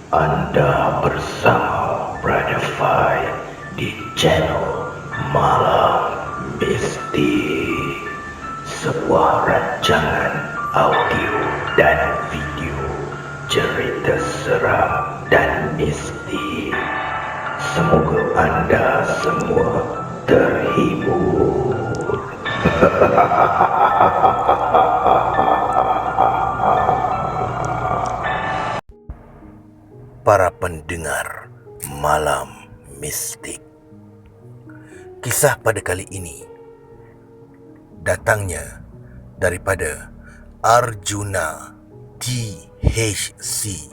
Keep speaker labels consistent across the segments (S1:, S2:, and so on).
S1: Anda bersama Brother Fai di channel Malam Mistik, sebuah rancangan audio dan video cerita seram dan mistik. Semoga anda semua terhibur. Para pendengar Malam Mistik, kisah pada kali ini datangnya daripada Arjuna THC.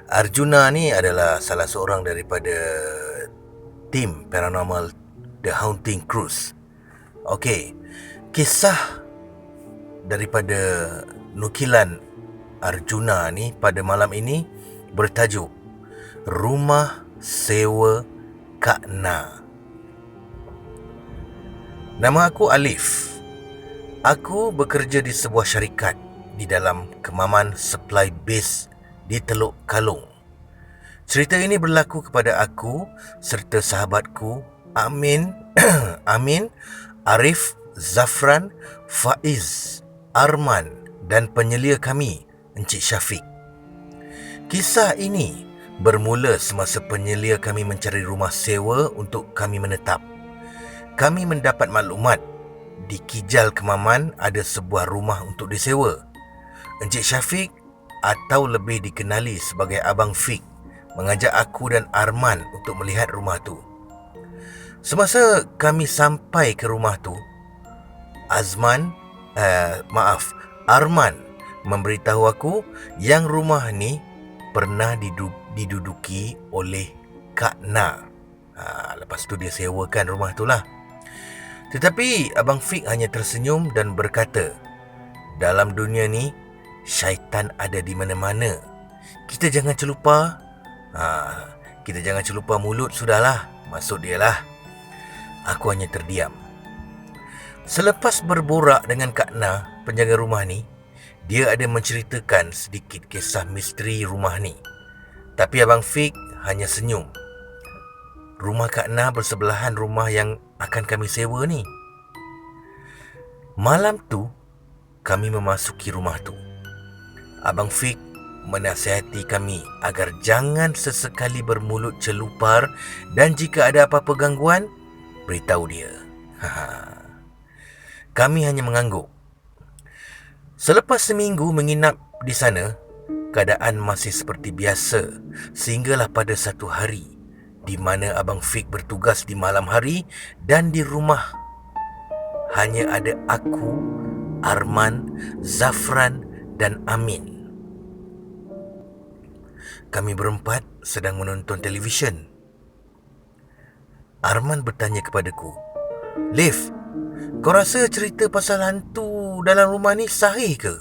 S1: Arjuna ni adalah salah seorang daripada tim paranormal The Haunting Cruise. Okey, kisah daripada nukilan Arjuna ni pada malam ini bertajuk Rumah Sewa Kak Na. Nama aku Alif. Aku bekerja di sebuah syarikat di dalam Kemaman Supply Base di Teluk Kalong. Cerita ini berlaku kepada aku serta sahabatku Amin, Arif, Zafran, Faiz, Arman dan penyelia kami, Encik Syafiq. Kisah ini bermula semasa penyelia kami mencari rumah sewa untuk kami menetap. Kami mendapat maklumat di Kijal Kemaman ada sebuah rumah untuk disewa. Encik Syafiq atau lebih dikenali sebagai Abang Fik mengajak aku dan Arman untuk melihat rumah tu. Semasa kami sampai ke rumah tu, Arman memberitahu aku yang rumah ni pernah diduduki oleh Kak Na. Lepas tu dia sewakan rumah tu lah. Tetapi Abang Fik hanya tersenyum dan berkata, dalam dunia ni syaitan ada di mana-mana. Kita jangan celupa. Kita jangan celupa mulut sudahlah, maksud dia lah. Aku hanya terdiam. Selepas berborak dengan Kak Na, penjaga rumah ni, dia ada menceritakan sedikit kisah misteri rumah ni. Tapi Abang Fik hanya senyum. Rumah Kak Na bersebelahan rumah yang akan kami sewa ni. Malam tu, kami memasuki rumah tu. Abang Fik menasihati kami agar jangan sesekali bermulut celupar dan jika ada apa-apa gangguan, beritahu dia. Kami hanya mengangguk. Selepas seminggu menginap di sana, keadaan masih seperti biasa sehinggalah pada satu hari di mana Abang Fik bertugas di malam hari dan di rumah hanya ada aku, Arman, Zafran dan Amin. Kami berempat sedang menonton televisyen. Arman bertanya kepadaku, "Lif, kau rasa cerita pasal hantu dalam rumah ni sahih ke?"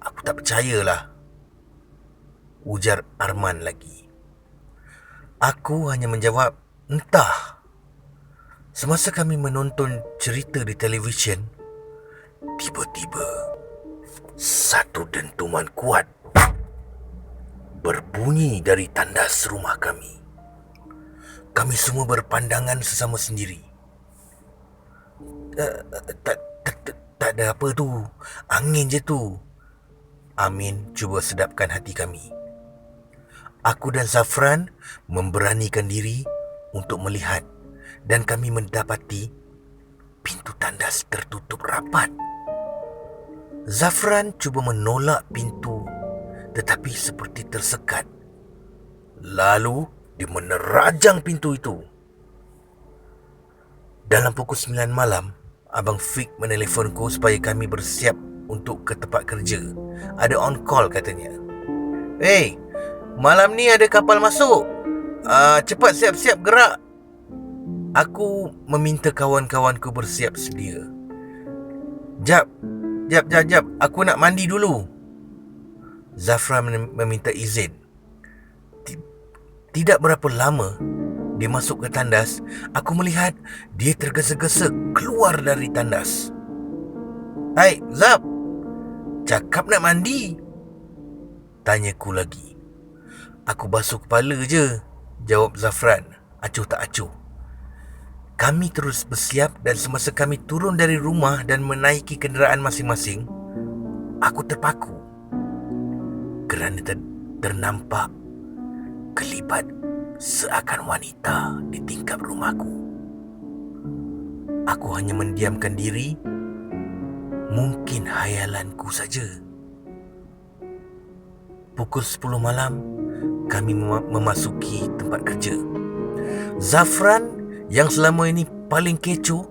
S1: "Aku tak percayalah," ujar Arman lagi. Aku hanya menjawab, "Entah." Semasa kami menonton cerita di televisyen, tiba-tiba satu dentuman kuat berbunyi dari tandas rumah kami. Kami semua berpandangan sesama sendiri. Tak ada apa tu, angin je tu," Amin cuba sedapkan hati kami. Aku dan Zafran memberanikan diri untuk melihat dan kami mendapati pintu tandas tertutup rapat. Zafran cuba menolak pintu tetapi seperti tersekat. Lalu dia menerajang pintu itu. Dalam pukul 9 malam, Abang Fik menelefonku supaya kami bersiap untuk ke tempat kerja. Ada on call katanya. "Hey, malam ni ada kapal masuk. Cepat siap-siap gerak." Aku meminta kawan-kawanku bersiap sedia. Jap. Aku nak mandi dulu." Zafran meminta izin. Tidak berapa lama dia masuk ke tandas, aku melihat dia tergesa-gesa keluar dari tandas. "Hai, Zaf, cakap nak mandi." Tanyaku lagi. Aku basuh kepala je, jawab Zafran, acuh tak acuh. Kami terus bersiap dan semasa kami turun dari rumah dan menaiki kenderaan masing-masing, aku terpaku kerana ternampak kelibat seakan wanita di tingkap rumahku. Aku hanya mendiamkan diri. Mungkin hayalanku saja. Pukul 10 malam, kami memasuki tempat kerja. Zafran yang selama ini paling kecoh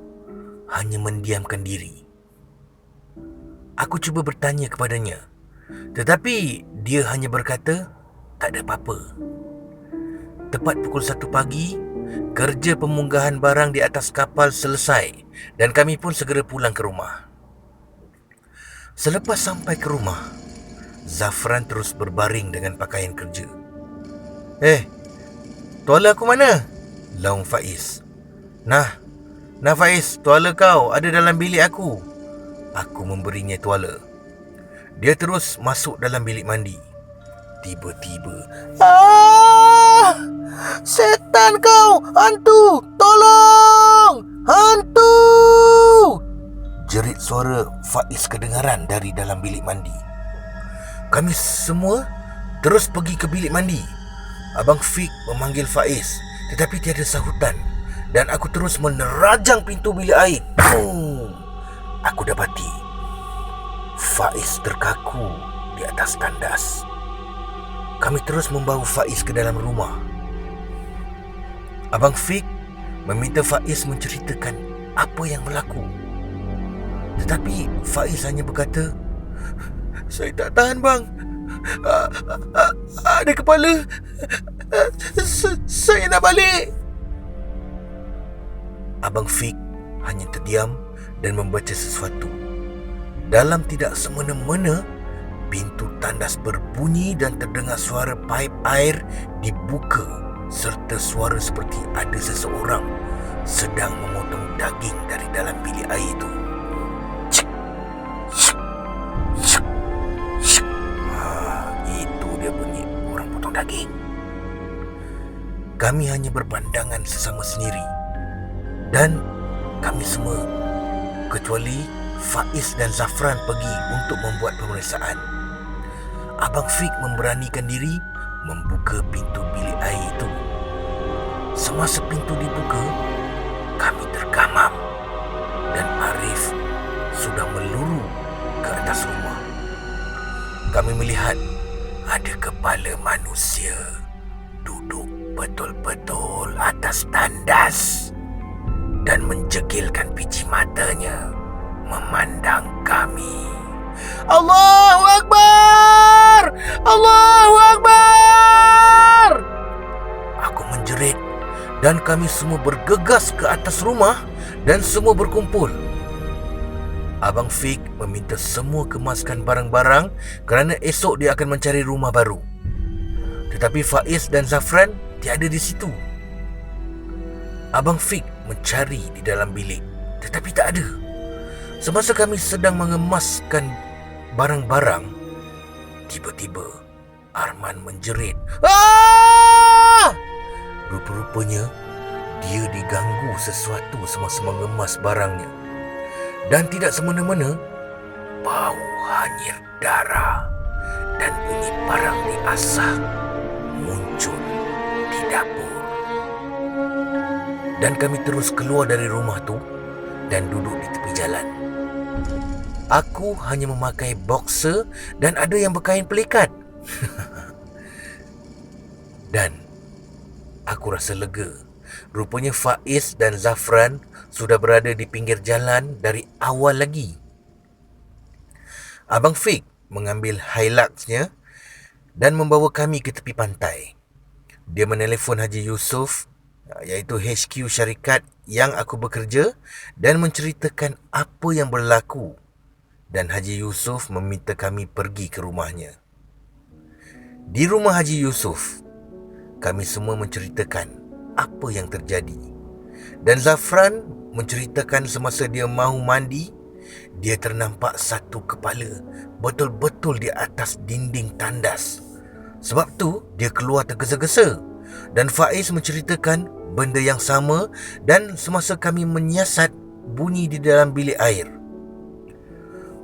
S1: hanya mendiamkan diri. Aku cuba bertanya kepadanya, tetapi dia hanya berkata, tak ada apa-apa. Tepat pukul 1 pagi, kerja pemunggahan barang di atas kapal selesai dan kami pun segera pulang ke rumah. Selepas sampai ke rumah, Zafran terus berbaring dengan pakaian kerja. Tuala aku mana? Laung Faiz. Nah Faiz, tuala kau ada dalam bilik aku. Aku memberinya tuala. Dia terus masuk dalam bilik mandi. Tiba-tiba, setan kau! Hantu! Tolong! Hantu! Jerit suara Faiz kedengaran dari dalam bilik mandi. Kami semua terus pergi ke bilik mandi. Abang Fik memanggil Faiz, tetapi tiada sahutan. Dan aku terus menerajang pintu bilik air. Aku dapati Faiz terkaku di atas tandas. Kami terus membawa Faiz ke dalam rumah. Abang Fik meminta Faiz menceritakan apa yang berlaku. Tetapi Faiz hanya berkata, saya tak tahan bang. Ada kepala. Saya nak balik. Abang Fik hanya terdiam dan membaca sesuatu. Dalam tidak semena-mena, pintu tandas berbunyi dan terdengar suara paip air dibuka serta suara seperti ada seseorang sedang memotong daging dari dalam bilik air itu. Itu dia bunyi orang potong daging. Kami hanya berpandangan sesama sendiri. Dan kami semua, kecuali Faiz dan Zafran, pergi untuk membuat pemeriksaan. Abang Fik memberanikan diri membuka pintu bilik air itu. Semasa pintu dibuka, kami tergamam dan Arif sudah meluru ke atas rumah. Kami melihat ada kepala manusia duduk betul-betul atas tandas dan menjegilkan biji matanya memandang kami. Allahu Akbar! Allahu Akbar! Aku menjerit dan kami semua bergegas ke atas rumah dan semua berkumpul. Abang Fik meminta semua kemaskan barang-barang kerana esok dia akan mencari rumah baru. Tetapi Faiz dan Zafran tiada di situ. Abang Fik mencari di dalam bilik, tetapi tak ada. Semasa kami sedang mengemaskan barang-barang, tiba-tiba Arman menjerit. Rupa-rupanya dia diganggu sesuatu semasa mengemas barangnya. Dan tidak semena-mena, bau hanyir darah dan bunyi barang diasah muncul di dapur. Dan kami terus keluar dari rumah tu dan duduk di tepi jalan. Aku hanya memakai boxer dan ada yang berkain pelikat. Dan aku rasa lega. Rupanya Faiz dan Zafran sudah berada di pinggir jalan dari awal lagi. Abang Fik mengambil Hiluxnya dan membawa kami ke tepi pantai. Dia menelefon Haji Yusof, iaitu HQ syarikat yang aku bekerja, dan menceritakan apa yang berlaku. Dan Haji Yusof meminta kami pergi ke rumahnya. Di rumah Haji Yusof, kami semua menceritakan apa yang terjadi. Dan Zafran menceritakan semasa dia mahu mandi, dia ternampak satu kepala betul-betul di atas dinding tandas Sebab tu dia keluar tergesa-gesa dan Faiz menceritakan benda yang sama dan semasa kami menyiasat bunyi di dalam bilik air.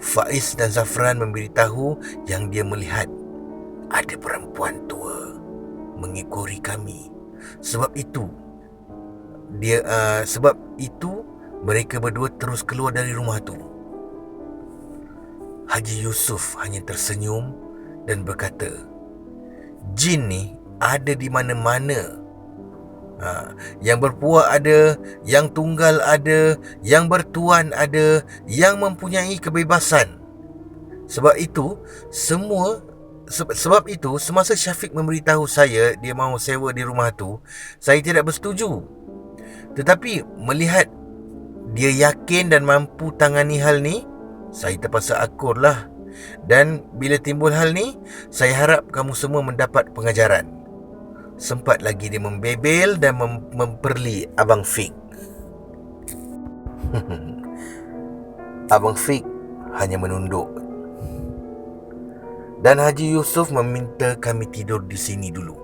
S1: Faiz dan Zafran memberitahu yang dia melihat ada perempuan tua mengikori kami. Sebab itu mereka berdua terus keluar dari rumah tu. Haji Yusof hanya tersenyum dan berkata, jin ni ada di mana-mana. Yang berpuak ada, yang tunggal ada, yang bertuan ada, yang mempunyai kebebasan. Sebab itu semasa Syafiq memberitahu saya dia mahu sewa di rumah tu, saya tidak bersetuju. Tetapi melihat dia yakin dan mampu tangani hal ni, saya terpaksa akurlah. Dan bila timbul hal ni, saya harap kamu semua mendapat pengajaran. Sempat lagi dia membebel dan memperli Abang Fik. Abang Fik hanya menunduk. Dan Haji Yusof meminta kami tidur di sini dulu.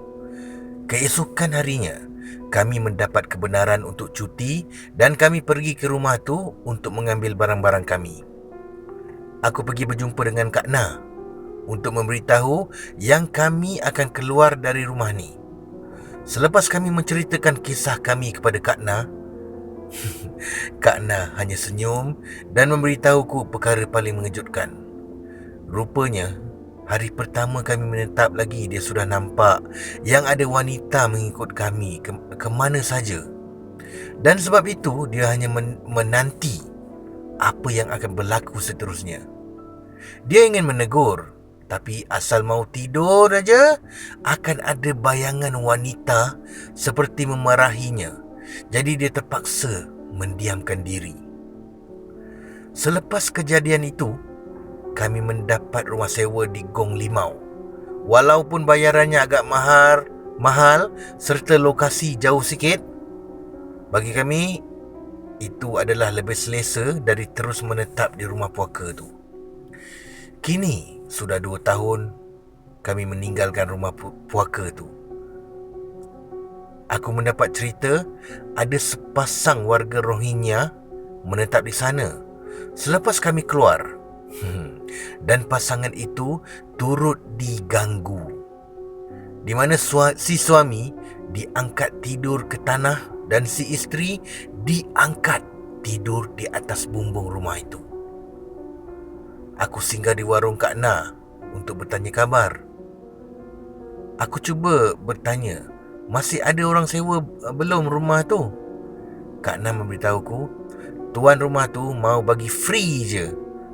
S1: Keesokan harinya, kami mendapat kebenaran untuk cuti dan kami pergi ke rumah tu untuk mengambil barang-barang kami. Aku pergi berjumpa dengan Kak Na untuk memberitahu yang kami akan keluar dari rumah ni. Selepas kami menceritakan kisah kami kepada Kak Na, Kak Na hanya senyum dan memberitahuku perkara paling mengejutkan. Rupanya, hari pertama kami menetap lagi, dia sudah nampak yang ada wanita mengikut kami ke mana saja. Dan sebab itu, dia hanya menanti apa yang akan berlaku seterusnya. Dia ingin menegur, tapi asal mau tidur aja, akan ada bayangan wanita seperti memarahinya. Jadi dia terpaksa mendiamkan diri. Selepas kejadian itu, kami mendapat rumah sewa di Gong Limau. Walaupun bayarannya agak mahal serta lokasi jauh sikit, bagi kami itu adalah lebih selesa dari terus menetap di rumah puaka tu. Kini sudah 2 tahun kami meninggalkan rumah puaka tu. Aku mendapat cerita ada sepasang warga Rohingya menetap di sana selepas kami keluar. Dan pasangan itu turut diganggu, di mana si suami diangkat tidur ke tanah dan si isteri diangkat tidur di atas bumbung rumah itu. Aku singgah di warung Kak Na untuk bertanya kabar. Aku cuba bertanya, masih ada orang sewa belum rumah tu? Kak Na memberitahuku, tuan rumah tu mau bagi free je,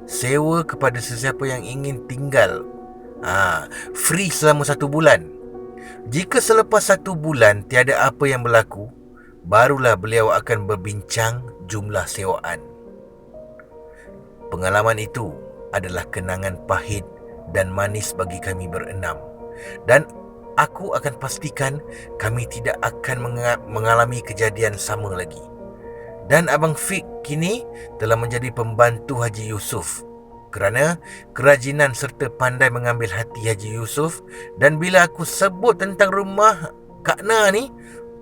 S1: sewa kepada sesiapa yang ingin tinggal. Free selama 1 bulan. Jika selepas 1 bulan tiada apa yang berlaku, barulah beliau akan berbincang jumlah sewaan. Pengalaman itu adalah kenangan pahit dan manis bagi kami berenam. Dan aku akan pastikan kami tidak akan mengalami kejadian sama lagi. Dan Abang Fik kini telah menjadi pembantu Haji Yusof kerana kerajinan serta pandai mengambil hati Haji Yusof. Dan bila aku sebut tentang rumah Kak Na ni,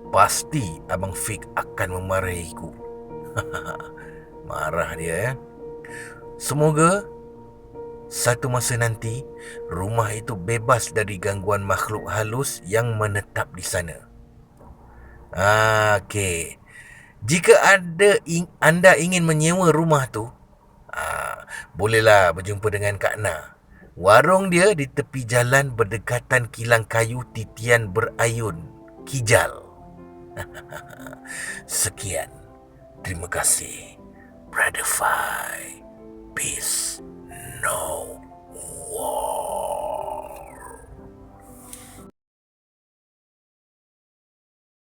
S1: pasti Abang Fik akan memarahiku. Marah dia ya. Semoga satu masa nanti rumah itu bebas dari gangguan makhluk halus yang menetap di sana. Okey. Jika anda ingin menyewa rumah tu, bolehlah berjumpa dengan Kak Na. Warung dia di tepi jalan berdekatan kilang kayu titian berayun Kijal. Sekian. Terima kasih. Brother Fai. Peace. No.